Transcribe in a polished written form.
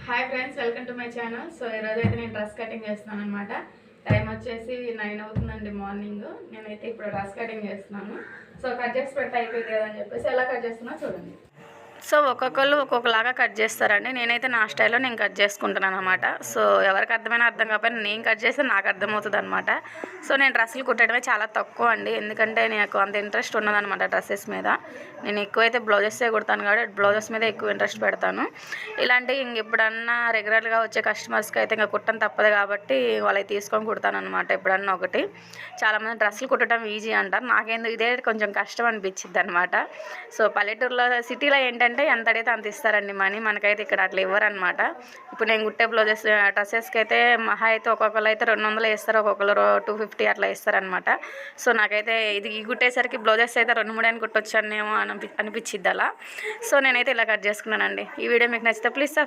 Hi friends, welcome to my channel. So ఈరోజు అయితే నేను డ్రెస్ కటింగ్ చేస్తున్నాను అనమాట. టైం వచ్చేసి 9 అవుతుందండి మార్నింగ్. నేనైతే ఇప్పుడు డ్రెస్ కటింగ్ చేస్తున్నాను. సో కట్ చేసి పెడితే అయిపోయింది కదా అని చెప్పేసి ఎలా కట్ చేస్తున్నా చూడండి. సో ఒక్కొక్కరు ఒక్కొక్కలాగా కట్ చేస్తారండి. నేనైతే నా స్టైల్లో నేను కట్ చేసుకుంటున్నాను అనమాట. సో ఎవరికి అర్థమైనా అర్థం కాకపోయినా నేను కట్ చేస్తే నాకు అర్థమవుతుంది అనమాట. సో నేను డ్రెస్సులు కుట్టడమే చాలా తక్కువ అండి, ఎందుకంటే నాకు అంత ఇంట్రెస్ట్ ఉన్నదనమాట డ్రెస్సెస్ మీద. నేను ఎక్కువైతే బ్లౌజెస్సే కుడతాను కాబట్టి బ్లౌజెస్ మీద ఎక్కువ ఇంట్రెస్ట్ పెడతాను. ఇలాంటివి ఎప్పుడన్నా రెగ్యులర్గా వచ్చే కస్టమర్స్కి అయితే ఇంకా కుట్టడం తప్పదు కాబట్టి వాళ్ళకి తీసుకొని కుడతాను అనమాట. ఎప్పుడన్నా ఒకటి. చాలామంది డ్రెస్సులు కుట్టడం ఈజీ అంటారు, నాకేందుకు ఇదే కొంచెం కష్టం అనిపించింది అనమాట. సో పల్లెటూరులో సిటీలో ఏంటంటే ఎంత అడిగితే అంత ఇస్తారండి మనీ, మనకైతే ఇక్కడ అట్లా ఇవ్వరనమాట. ఇప్పుడు నేను కుట్టే బ్లౌజెస్ డ్రెస్సెస్కి అయితే మహా అయితే ఒక్కొక్కరు అయితే 200 వేస్తారు, ఒక్కొక్కరు 250 అట్లా ఇస్తారనమాట. సో నాకైతే ఈ కుట్టేసరికి బ్లౌజెస్ అయితే 2-3 అని కుట్టొచ్చానేమో అనిపించిద్ది అలా. సో నేనైతే ఇలా కట్ చేసుకున్నానండి. ఈ వీడియో మీకు నచ్చితే ప్లీజ్